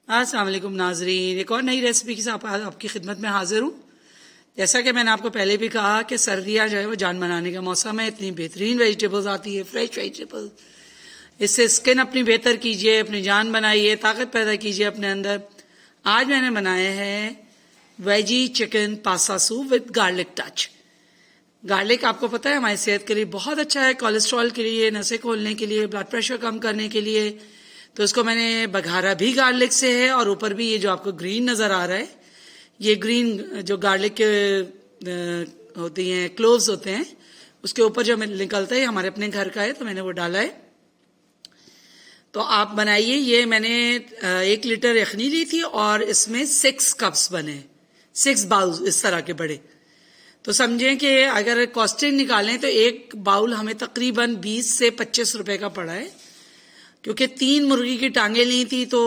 अस्सलाम वालेकुम नाजरीन, एक और नई रेसिपी के साथ आपकी खिदमत में हाजिर हूँ। जैसा कि मैंने आपको पहले भी कहा कि सर्दियाँ जो है वो जान बनाने का मौसम है। इतनी बेहतरीन वेजिटेबल्स आती है, फ्रेश वेजिटेबल्स। इससे स्किन अपनी बेहतर कीजिए, अपनी जान बनाइए, ताकत पैदा कीजिए अपने अंदर। आज मैंने बनाए हैं veggie chicken pasta soup with garlic touch. Garlic आपको पता है हमारी सेहत के लिए बहुत अच्छा है, कोलेस्ट्रॉल के लिए, नसें खोलने के लिए, ब्लड प्रेशर कम करने के लिए। तो इसको मैंने बघारा भी गार्लिक से है, और ऊपर भी ये जो आपको ग्रीन नज़र आ रहा है, ये ग्रीन जो गार्लिक के होती हैं, क्लोव्स होते हैं, उसके ऊपर जो निकलता है हमारे अपने घर का है, तो मैंने वो डाला है। तो आप बनाइए। ये मैंने 1 लीटर यखनी ली थी और इसमें 6 कप्स बने, 6 बाउल इस तरह के बड़े। तो समझें कि अगर कॉस्टिंग निकालें तो एक बाउल हमें तकरीबन 20 से 25 रुपए का पड़ा है, क्योंकि 3 मुर्गी की टांगें ली थी। तो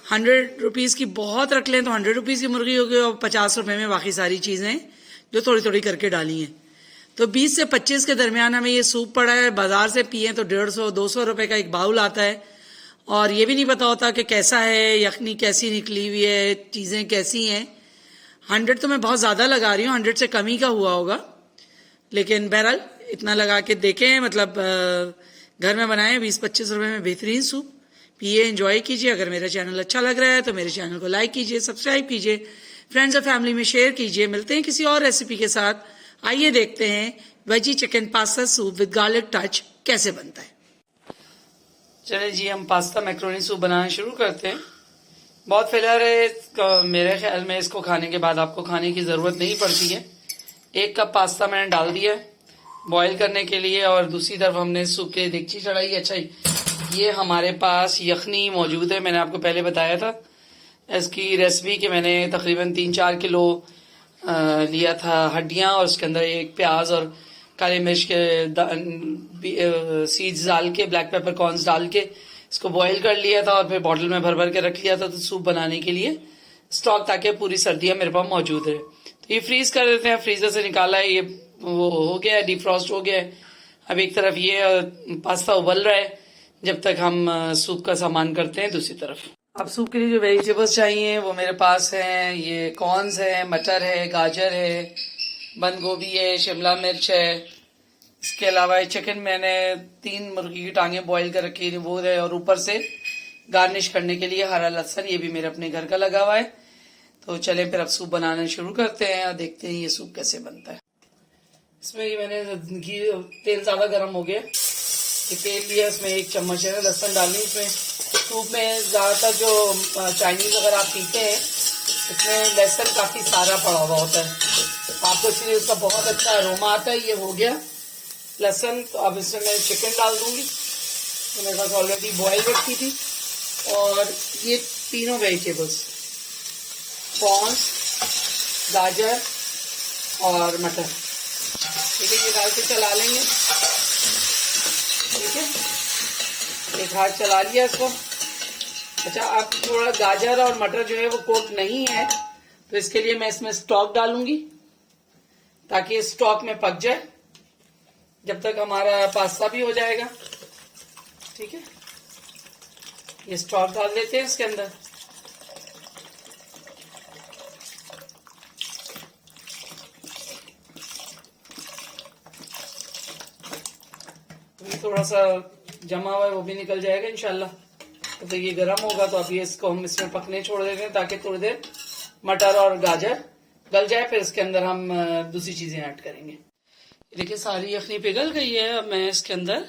100 रुपीज़ की बहुत रख लें तो 100 रुपीज़ की मुर्गी होगी, और 50 रुपए में बाकी सारी चीज़ें जो थोड़ी थोड़ी करके डाली हैं। तो 20 से 25 के दरमियान हमें ये सूप पड़ा है। बाजार से पिए तो 150-200 रुपए का एक बाउल आता है, और ये भी नहीं पता होता कि कैसा है, यखनी कैसी निकली हुई है, चीज़ें कैसी हैं। 100 तो मैं बहुत ज़्यादा लगा रही हूँ, 100 से कम ही का हुआ होगा, लेकिन बहरहाल इतना लगा के देखें। मतलब घर में बनाए 20-25 रुपए में बेहतरीन सूप पिए, एंजॉय कीजिए। अगर मेरा चैनल अच्छा लग रहा है तो मेरे चैनल को लाइक कीजिए, सब्सक्राइब कीजिए, फ्रेंड्स और फैमिली में शेयर कीजिए। मिलते हैं किसी और रेसिपी के साथ। आइए देखते हैं veggie chicken pasta soup with garlic touch कैसे बनता है। चलिए जी, हम पास्ता मैक्रोनी सूप बनाना शुरू करते हैं। बहुत फिलर है, मेरे ख्याल में इसको खाने के बाद आपको खाने की ज़रूरत नहीं पड़ती है। 1 कप पास्ता मैंने डाल दिया है बॉईल करने के लिए, और दूसरी तरफ हमने सूप के देगची चढ़ाई। अच्छा, ये हमारे पास यखनी मौजूद है। मैंने आपको पहले बताया था इसकी रेसिपी कि मैंने तकरीबन 3-4 किलो लिया था हड्डियाँ, और उसके अंदर 1 प्याज और काली मिर्च के सीड्स डाल के, ब्लैक पेपर कॉर्न्स डाल के इसको बॉईल कर लिया था, और फिर बॉटल में भर भर के रख लिया था। तो सूप बनाने के लिए स्टॉक, ताकि पूरी सर्दियाँ मेरे पास मौजूद है। तो ये फ्रीज कर देते हैं। फ्रीजर से निकाला है, ये वो हो गया है, डिफ्रॉस्ट हो गया है। अब एक तरफ ये पास्ता उबल रहा है, जब तक हम सूप का सामान करते हैं दूसरी तरफ। अब सूप के लिए जो वेजिटेबल्स चाहिए वो मेरे पास हैं। ये कॉर्न्स है, मटर है, गाजर है, बंद गोभी है, शिमला मिर्च है। इसके अलावा चिकन मैंने 3 मुर्गी की टांगें बॉईल कर रखी थी, वो है, और ऊपर से गार्निश करने के लिए हरा लहसुन, ये भी मेरे अपने घर का लगा हुआ है। तो चलें फिर अब सूप बनाना शुरू करते हैं और देखते हैं ये सूप कैसे बनता है। इसमें ये मैंने तेल ज़्यादा गर्म हो गया, ये तेल लिया, इसमें 1 चम्मच है लहसुन डालनी। इसमें सूप में ज़्यादातर जो चाइनीज़ अगर आप पीते हैं, इसमें लहसुन काफ़ी सारा पड़ा हुआ होता है, आपको इसलिए उसका बहुत अच्छा अरोमा आता है। ये हो गया लहसुन। तो अब इसमें मैं चिकन डाल दूंगी, तो मेरे पास ऑलरेडी बॉयल रखी थी। और ये तीनों वेजिटेबल्स, कॉर्न्स, गाजर और मटर, ठीक है, ये डाल के चला लेंगे। ठीक है, एक हाथ चला लिया इसको। अच्छा, अब थोड़ा गाजर और मटर जो है वो कोट नहीं है, तो इसके लिए मैं इसमें स्टॉक डालूंगी, ताकि इस स्टॉक में पक जाए, जब तक हमारा पास्ता भी हो जाएगा। ठीक है, ये स्टॉक डाल देते हैं इसके अंदर। थोड़ा सा जमा हुआ है वो भी निकल जाएगा इंशाल्लाह। तो ये गर्म होगा, तो अभी इसको हम इसमें पकने छोड़ देते हैं, ताकि थोड़ी देर मटर और गाजर गल जाए, फिर इसके अंदर हम दूसरी चीजें ऐड करेंगे। देखिए, सारी यखनी पिघल गई है। अब मैं इसके अंदर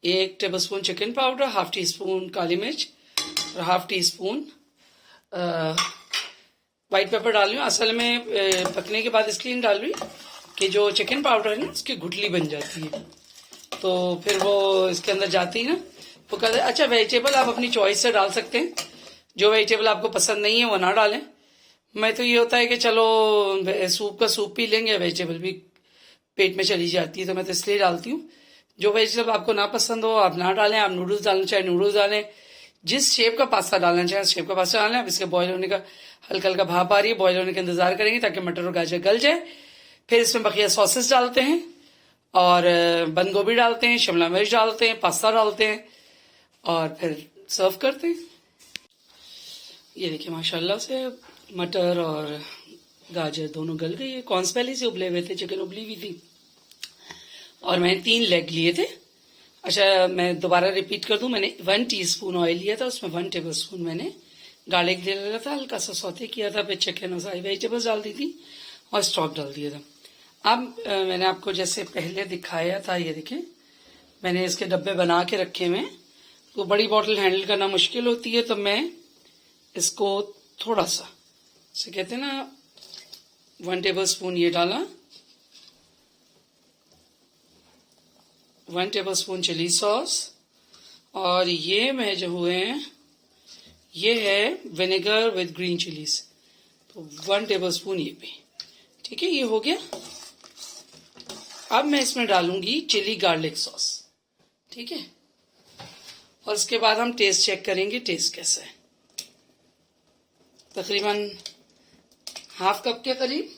1 टेबलस्पून चिकन पाउडर, 1/2 टीस्पून काली मिर्च और 1/2 टीस्पून व्हाइट पेपर डाल रही हूँ। असल में पकने के बाद इसलिए डाल रही कि जो चिकन पाउडर है ना, उसकी गुठली बन जाती है, तो फिर वो इसके अंदर जाती है ना, वो कहते हैं। अच्छा, वेजिटेबल आप अपनी चॉइस से डाल सकते हैं, जो वेजिटेबल आपको पसंद नहीं है वो ना डालें। मैं तो ये होता है कि चलो सूप का सूप पी लेंगे, वेजिटेबल भी पेट में चली जाती है, तो मैं तो इसलिए डालती हूँ। जो वेजिटेबल आपको ना पसंद हो आप ना डालें। आप नूडल्स डालना चाहे नूडल्स डालें, जिस शेप का पास्ता डालना चाहे उस शेप का पास्ता डालें। अब इसके बॉयल होने का हल्का हल्का भाप आ रही है, बॉयल होने का इंतजार करेंगे ताकि मटर और गाजर गल जाए। फिर इसमें बकिया सॉसेस डालते हैं, और बंद गोभी डालते हैं, शिमला मिर्च डालते हैं, पास्ता डालते हैं, और फिर सर्व करते हैं। ये देखिए माशाल्लाह से मटर और गाजर दोनों गल गई है। कॉर्न्स पहले से उबले हुए थे, चिकन उबली हुई थी, और मैंने 3 लेग लिए थे। अच्छा, मैं दोबारा रिपीट कर दूं, मैंने 1 टीस्पून ऑयल लिया था, उसमें 1 टेबलस्पून मैंने गार्लिक ले लिया था, हल्का सा सौते किया था, फिर चिकन और सारी वेजिटेबल्स डाल दी थी और स्टॉक डाल दिया था। अब मैंने आपको जैसे पहले दिखाया था, ये देखिए मैंने इसके डब्बे बना के रखे हुए हैं। तो बड़ी बॉटल हैंडल करना मुश्किल होती है, तो मैं इसको थोड़ा सा से कहते हैं ना 1 टेबलस्पून ये डाला, 1 टेबलस्पून चिली सॉस, और ये मैं जो हुए हैं ये है विनेगर विद ग्रीन चिलीज, तो 1 टेबलस्पून ये भी। ठीक है, ये हो गया। अब मैं इसमें डालूंगी चिली गार्लिक सॉस। ठीक है, और उसके बाद हम टेस्ट चेक करेंगे टेस्ट कैसा है। तकरीबन ½ कप के करीब,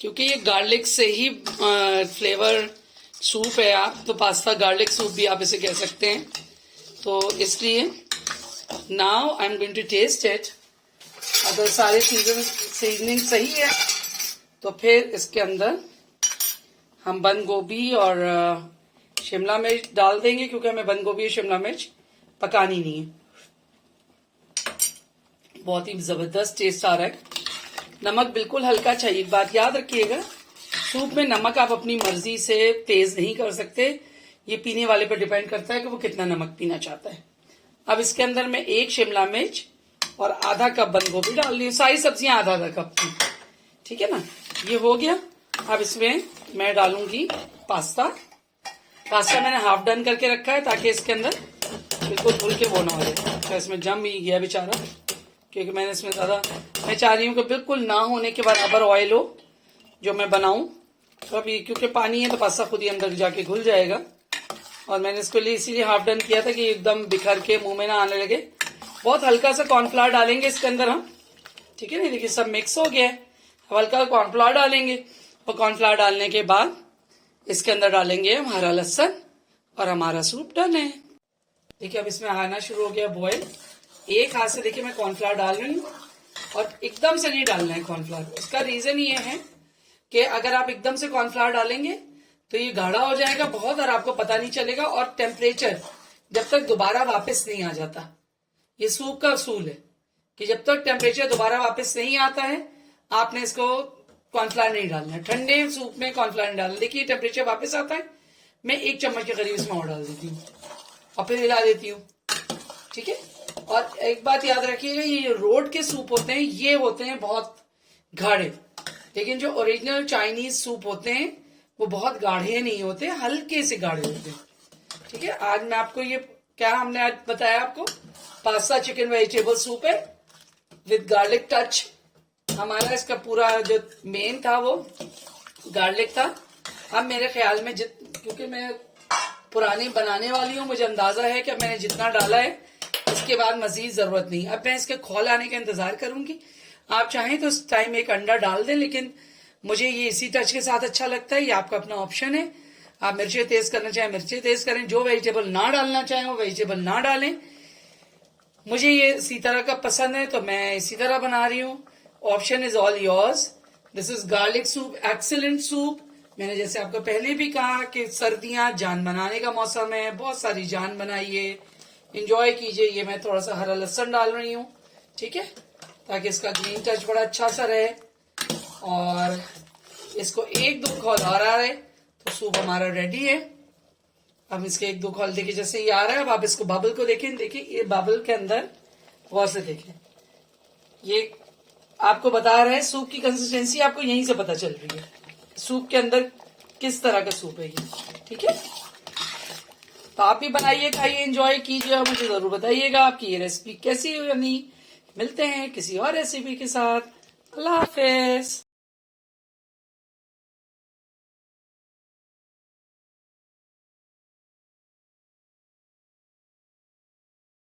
क्योंकि ये गार्लिक से ही फ्लेवर सूप है, आप तो पास्ता गार्लिक सूप भी आप इसे कह सकते हैं, तो इसलिए now I am going to test it. अगर सारे सीजनिंग सही है तो फिर इसके अंदर हम बंद गोभी और शिमला मिर्च डाल देंगे, क्योंकि हमें बंद गोभी और शिमला मिर्च पकानी नहीं है। बहुत ही जबरदस्त टेस्ट आ रहा है। नमक बिल्कुल हल्का चाहिए। एक बात याद रखिएगा, सूप में नमक आप अपनी मर्जी से तेज नहीं कर सकते, ये पीने वाले पर डिपेंड करता है कि वो कितना नमक पीना चाहता है। अब इसके अंदर मैं 1 शिमला मिर्च और आधा कप बंद गोभी डाल ली, सारी सब्जियां आधा कप की। ठीक है ना, ये हो गया। अब इसमें मैं डालूंगी पास्ता। पास्ता मैंने हाफ डन करके रखा है, ताकि इसके अंदर बिल्कुल धुल के वो ना हो जाए। तो इसमें जम ही गया बेचारा, क्योंकि मैंने इसमें ज्यादा, मैं चाह रही हूँ कि बिल्कुल ना होने के बराबर ऑयल हो जो मैं बनाऊं। तो अभी क्योंकि पानी है तो पास्ता खुद ही अंदर जाके घुल जाएगा, और मैंने इसको लिए इसीलिए हाफ डन किया था कि एकदम बिखर के मुंह में ना आने लगे। बहुत हल्का सा कॉर्नफ्लावर डालेंगे इसके अंदर हम। ठीक है ना, देखिए सब मिक्स हो गया है। हल्का कॉर्नफ्लावर डालेंगे, और कॉर्नफ्लावर डालने के बाद इसके अंदर डालेंगे हम हरा लहसुन, और हमारा सूप डन है। देखिए अब इसमें आना शुरू हो गया बॉयल। एक हाथ से देखिए मैं कॉर्नफ्लावर डाल रही हूँ, और एकदम से नहीं डालना है कॉर्नफ्लावर। इसका रीजन ये है कि अगर आप एकदम से कॉर्नफ्लावर डालेंगे तो ये गाढ़ा हो जाएगा बहुत, और आपको पता नहीं चलेगा, और टेम्परेचर जब तक दोबारा वापस नहीं आ जाता, ये सूप का असूल है कि जब तक टेम्परेचर दोबारा वापस नहीं आता है आपने इसको कॉर्नफ्लावर नहीं डालना है। ठंडे सूप में कॉर्नफ्लावर नहीं डालना। देखिए टेम्परेचर वापस आता है, मैं 1 चम्मच के करीब इसमें और डाल देती हूँ, और फिर हिला देती हूँ। ठीक है, और एक बात याद रखिएगा, ये रोड के सूप होते हैं, ये होते हैं बहुत गाढ़े, लेकिन जो ओरिजिनल चाइनीज सूप होते हैं वो बहुत गाढ़े नहीं होते, हल्के से गाढ़े होते हैं। ठीक है, आज मैं आपको ये क्या हमने आज बताया आपको, पास्ता चिकन वेजिटेबल सूप है विद गार्लिक टच। हमारा इसका पूरा जो मेन था वो गार्लिक था। अब मेरे ख्याल में क्योंकि मैं पुरानी बनाने वाली हूँ, मुझे अंदाजा है कि मैंने जितना डाला है इसके बाद मजीद जरूरत नहीं। अब मैं इसके खोल आने का इंतजार करूंगी। आप चाहें तो उस टाइम एक अंडा डाल दें, लेकिन मुझे ये इसी टच के साथ अच्छा लगता है। ये आपका अपना ऑप्शन है, आप मिर्चें तेज करना चाहें मिर्चें तेज करें, जो वेजिटेबल ना डालना चाहें वो वेजिटेबल ना डालें। मुझे ये इसी तरह का पसंद है तो मैं इसी तरह बना रही हूँ। Option is all yours. This is garlic soup, excellent soup. मैंने जैसे आपको पहले भी कहा कि सर्दियां जान बनाने का मौसम है, बहुत सारी जान बनाइए, इंजॉय कीजिए। ये मैं थोड़ा सा हरा लहसुन डाल रही हूँ, ठीक है, ताकि इसका ग्रीन टच बड़ा अच्छा सा रहे। और इसको 1-2 खौल और आ रहे तो सूप हमारा रेडी है। अब इसके 1-2 खौल देखिए, जैसे ये आ रहा है। अब आप इसको बबल को देखें, देखिए ये बबल के अंदर गौर से देखें, ये आपको बता रहे हैं सूप की कंसिस्टेंसी आपको यहीं से पता चल रही है, सूप के अंदर किस तरह का सूप है ये। ठीक है, तो आप भी बनाइए, खाइए, एंजॉय कीजिए और मुझे जरूर बताइएगा आपकी ये रेसिपी कैसी हुई। मिलते हैं किसी और रेसिपी के साथ। अल्लाह हाफिज।